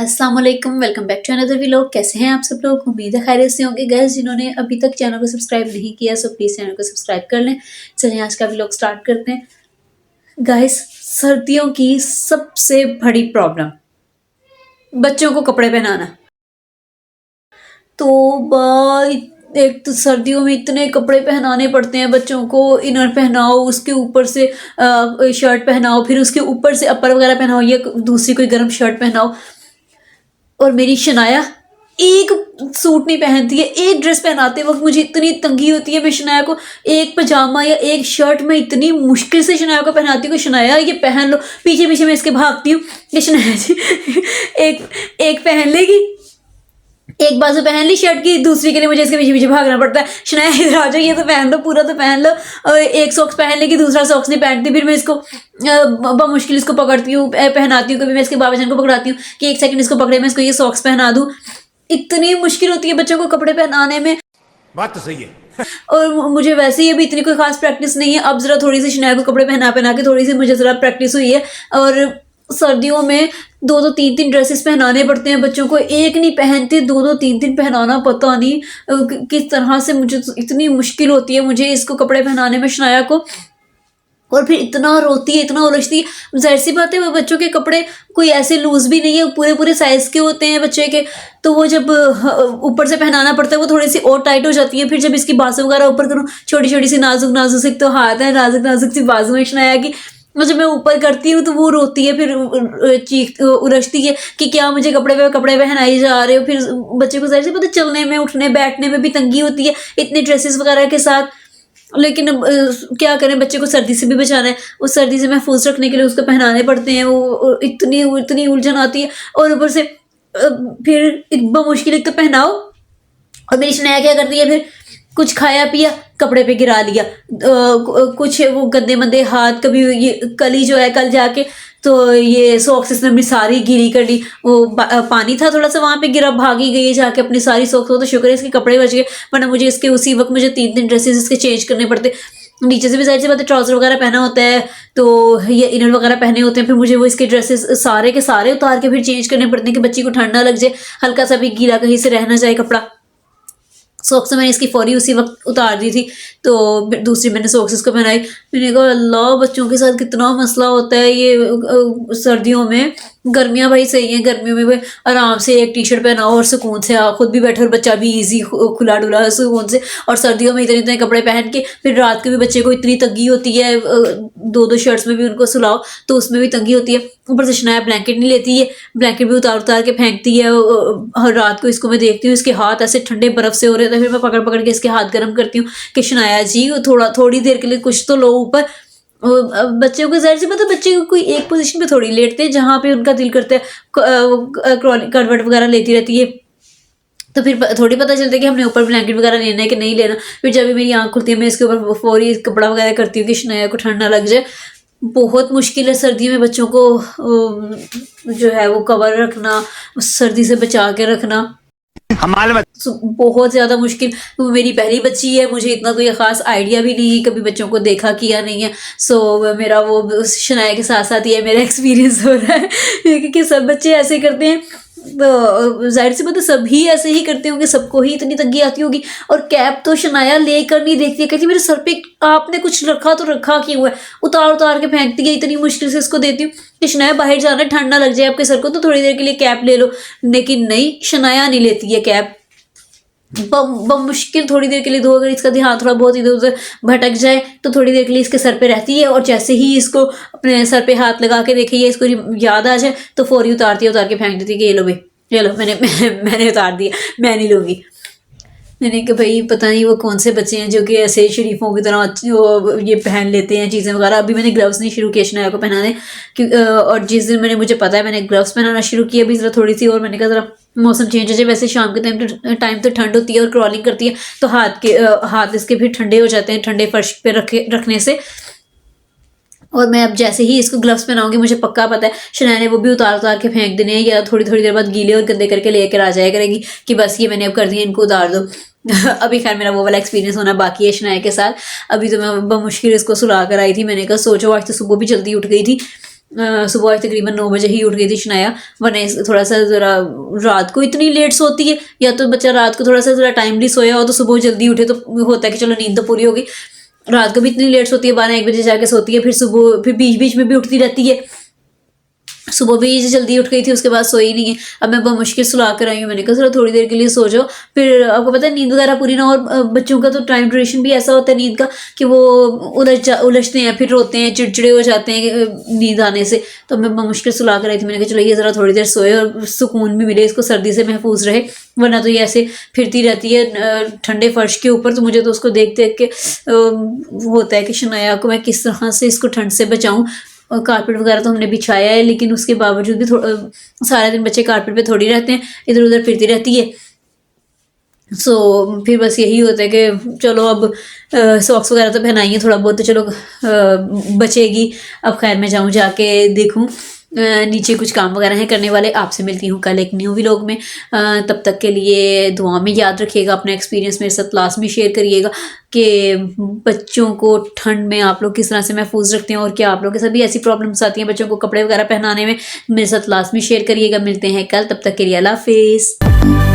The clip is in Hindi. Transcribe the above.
अस्सलाम वालेकुम, welcome back to another vlog. कैसे हैं आप सब लोग? उम्मीद है खैरियत से होंगे। गाइस, जिन्होंने अभी तक चैनल को सब्सक्राइब नहीं किया सो प्लीज़ चैनल को सब्सक्राइब कर लें। चलिए आज का व्लॉग स्टार्ट करते हैं। गाइस, सर्दियों की सबसे बड़ी प्रॉब्लम बच्चों को कपड़े पहनाना। तो भाई, एक तो सर्दियों में इतने कपड़े पहनाने पड़ते हैं बच्चों को। इनर पहनाओ, उसके ऊपर से शर्ट पहनाओ, फिर उसके ऊपर से अपर वगैरह पहनाओ, या दूसरी कोई गर्म शर्ट पहनाओ। और मेरी शनाया एक सूट नहीं पहनती है। एक ड्रेस पहनाते वक्त मुझे इतनी तंगी होती है। मैं शनाया को एक पजामा या एक शर्ट में इतनी मुश्किल से शनाया को पहनाती हूँ कि शनाया ये पहन लो। पीछे पीछे मैं इसके भागती हूँ कि शनाया जी एक एक पहन लेगी, एक बाजू पहन ली शर्ट की, दूसरी के लिए मुझे इसके पीछे पीछे भागना पड़ता है। शनाया इधर आ जाओ, ये तो पहन लो, पूरा तो पहन लो। और एक सॉक्स पहन लेगी, दूसरा सॉक्स नहीं पहनती। फिर मैं इसको बहुत मुश्किल इसको पकड़ती हूँ, पहनाती हूँ। कभी मैं इसके बाबा जान को पकड़ाती हूँ कि एक सेकंड इसको पकड़े, मैं इसको ये सॉक्स पहना दूँ। इतनी मुश्किल होती है बच्चों को कपड़े पहनाने में। बात तो सही है। और मुझे वैसे ही अभी इतनी कोई खास प्रैक्टिस नहीं है। अब जरा थोड़ी सी शनाया को कपड़े पहना पहना के थोड़ी सी मुझे जरा प्रैक्टिस हुई है। और सर्दियों में दो दो तीन तीन ड्रेसेस पहनाने पड़ते हैं बच्चों को। एक नहीं पहनते, दो दो तीन तीन पहनाना, पता नहीं किस तरह से मुझे इतनी मुश्किल होती है मुझे इसको कपड़े पहनाने में शनाया को। और फिर इतना रोती है, इतना उलझती है। जाहिर सी बात है, वो बच्चों के कपड़े कोई ऐसे लूज भी नहीं है, पूरे पूरे साइज के होते हैं बच्चे के। तो वो जब ऊपर से पहनाना पड़ता है वो थोड़ी सी और टाइट हो जाती है। फिर जब इसकी बाजू वगैरह ऊपर करूँ, छोटी छोटी सी नाजुक नाजुक सी तो हाथ है, नाजुक नाजुक सी बाजू में शनाया की, और जब मैं ऊपर करती हूँ तो वो रोती है, फिर चीख उलझती है कि क्या मुझे कपड़े पहनाए जा रहे हो। फिर बच्चे को जाहिर सी पता चलने में, उठने बैठने में भी तंगी होती है इतने ड्रेसेस वगैरह के साथ। लेकिन अब क्या करें, बच्चे को सर्दी से भी बचाना है। उस सर्दी से महफूज रखने के लिए उसको पहनाने पड़ते हैं। वो इतनी इतनी उलझन आती है। और ऊपर से फिर एक मुश्किल, एक तो पहनाओ, और मेरी शनाया क्या करती है, फिर कुछ खाया पिया कपड़े पे गिरा लिया। कुछ वो गंदे मंदे हाथ, कभी ये कली जो है कल जाके तो ये सॉक्स इसने अपनी सारी गीली कर ली। वो पानी था थोड़ा सा वहां पे गिरा, भागी गई है जाके अपनी सारी सॉक्स। हो तो शुक्र है इसके कपड़े बच गए, वरना मुझे इसके उसी वक्त मुझे तीन तीन ड्रेसेस इसके चेंज करने पड़ते। नीचे से भी जाहिर सी बात है ट्राउजर वगैरह पहना होता है, तो ये इनर वगैरह पहने होते हैं। फिर मुझे वो इसके ड्रेसेस सारे के सारे उतार के फिर चेंज करने पड़ते हैं कि बच्ची को ठंड ना लग जाए, हल्का सा भी गीला कहीं से रह ना जाए कपड़ा। सॉक्स मैंने इसकी फौरी उसी वक्त उतार दी थी, तो दूसरी मैंने सॉक्स इसको पहनाई। मैंने कहा अल्लाह, बच्चों के साथ कितना मसला होता है ये सर्दियों में। गर्मियाँ भाई सही है, गर्मियों में भाई आराम से एक टी शर्ट पहनाओ और सुकून से आओ, खुद भी बैठो और बच्चा भी इजी खुला डुला सुकून से। और सर्दियों में इतने इतने कपड़े पहन के फिर रात के भी बच्चे को इतनी तंगी होती है। दो दो शर्ट्स में भी उनको सुलाओ तो उसमें भी तंगी होती है। ऊपर से शनाया ब्लैंकेट नहीं लेती है, ब्लैंकेट भी उतार उतार के फेंकती है। हर रात को इसको मैं देखती हूँ, इसके हाथ ऐसे ठंडे बर्फ से हो रहे थे। फिर मैं पकड़ पकड़ के इसके हाथ गर्म करती हूँ कि शनाया जी थोड़ी देर के लिए कुछ तो लो ऊपर। बच्चों को जाहिर सी बात है, बच्चे कोई एक पोजीशन पे थोड़ी लेटते हैं जहाँ पे उनका दिल करता है। करवट वगैरह लेती रहती है, तो फिर थोड़ी पता चलता है कि हमने ऊपर ब्लैंकेट वगैरह लेना है कि नहीं लेना। फिर जब भी मेरी आंख खुलती है मैं इसके ऊपर फौरी कपड़ा वगैरह करती हूँ कि शनाया को ठंड ना लग जाए। बहुत मुश्किल है सर्दियों में बच्चों को जो है वो कवर रखना, सर्दी से बचा के रखना, बहुत ज़्यादा मुश्किल। मेरी पहली बच्ची है, मुझे इतना कोई ख़ास आइडिया भी नहीं है, कभी बच्चों को देखा किया नहीं है। सो मेरा वो शनाया के साथ साथ ये मेरा एक्सपीरियंस हो रहा है क्योंकि सब बच्चे ऐसे करते हैं। तो जाहिर सी बात है सभी ऐसे ही करते होंगे, सबको ही इतनी तंगी आती होगी। और कैप तो शनाया लेकर नहीं देखती है, कहती मेरे सर पे आपने कुछ रखा तो रखा क्यों है, उतार उतार के फेंकती है। इतनी मुश्किल से इसको देती हूँ कि शनाया बाहर जाना, ठंड ना लग जाए आपके सर को, तो थोड़ी देर के लिए कैप ले लो। लेकिन नहीं, शनाया नहीं लेती है कैप। मुश्किल थोड़ी देर के लिए दो, अगर इसका ध्यान थोड़ा बहुत इधर उधर भटक जाए तो थोड़ी देर के लिए इसके सर पे रहती है। और जैसे ही इसको अपने सर पे हाथ लगा के देखिए, इसको याद आ जाए तो फौरी उतारती है, उतार के फेंक देती है कि ये लो भाई, ये लो, मैंने उतार दिया, मैं नहीं लूँगी। मैंने कहा भाई पता नहीं वो कौन से बच्चे हैं जो कि ऐसे शरीफों की तरह ये पहन लेते हैं चीज़ें वगैरह। अभी मैंने ग्लव्स नहीं शुरू किया शनाया को पहनाने, और जिस दिन मुझे पता है मैंने ग्लव्स पहनाना शुरू किया अभी ज़रा थोड़ी सी, और मैंने कहा ज़रा मौसम चेंज हो जाए। वैसे शाम के टाइम तो ठंड होती है और क्रॉलिंग करती है, तो हाथ इसके फिर ठंडे हो जाते हैं ठंडे फर्श पे रखने से। और मैं अब जैसे ही इसको ग्लव्स पहनाऊंगी, मुझे पक्का पता है शनाया ने वो भी उतार उतार के फेंक देने हैं, या थोड़ी थोड़ी देर बाद गीले और गंदे करके लेकर आ जाया करेगी कि बस ये मैंने अब कर दिया, इनको उतार दो। अभी खैर मेरा वो वाला एक्सपीरियंस होना बाकी है शनाया के साथ। अभी तो मैं मुश्किल इसको सुला कर आई थी। मैंने कहा सोचो, आज तो सुबह भी जल्दी उठ गई थी सुबह आज तकरीबन 9 बजे ही उठ गई थी शनाया, वरना थोड़ा सा ज़रा रात को इतनी लेट सोती है, या तो बच्चा रात को थोड़ा सा ज़रा टाइमली सोया हो तो सुबह जल्दी उठे तो होता है कि चलो नींद तो पूरी होगी। रात को भी इतनी लेट सोती है, 12-1 बजे जाके सोती है, फिर सुबह फिर बीच बीच में भी उठती रहती है। सुबह भी जल्दी उठ गई थी, उसके बाद सोई नहीं है। अब मैं बहुत मुश्किल सुला कर आई हूँ, मैंने कहा चलो थोड़ी देर के लिए सो जाओ। फिर आपको पता है नींद वगैरह पूरी ना, और बच्चों का तो टाइम ड्यूरेशन भी ऐसा होता है नींद का कि वो उलझते हैं, फिर रोते हैं, चिड़चिड़े हो जाते हैं नींद आने से। तो मैं बहुत मुश्किल सुला कर आई थी, मैंने कहा चलो ये ज़रा थोड़ी देर सोए और सुकून भी मिले, इसको सर्दी से महफूज रहे, वरना तो ये ऐसे फिरती रहती है ठंडे फर्श के ऊपर। तो मुझे तो उसको देख देख के होता है कि शनाया को मैं किस तरह से इसको ठंड से बचाऊँ। और कारपेट वगैरह तो हमने बिछाया है, लेकिन उसके बावजूद भी सारा दिन बच्चे कारपेट पे थोड़ी रहते हैं, इधर उधर फिरती रहती है। फिर बस यही होता है कि चलो अब सॉक्स वगैरह तो पहनाइए थोड़ा बहुत, तो चलो बचेगी। अब खैर मैं जाऊँ जाके देखूँ, नीचे कुछ काम वगैरह हैं करने वाले। आपसे मिलती हूँ कल एक न्यू व्लॉग में। तब तक के लिए दुआ में याद रखिएगा, अपना एक्सपीरियंस मेरे साथ क्लास में शेयर करिएगा कि बच्चों को ठंड में आप लोग किस तरह से महफूज रखते हैं, और क्या आप लोग के साथ भी ऐसी प्रॉब्लम्स आती हैं बच्चों को कपड़े वगैरह पहनाने में, मेरे साथ क्लास में शेयर करिएगा। मिलते हैं कल, तब तक के लिए अल्लाह हाफिज़।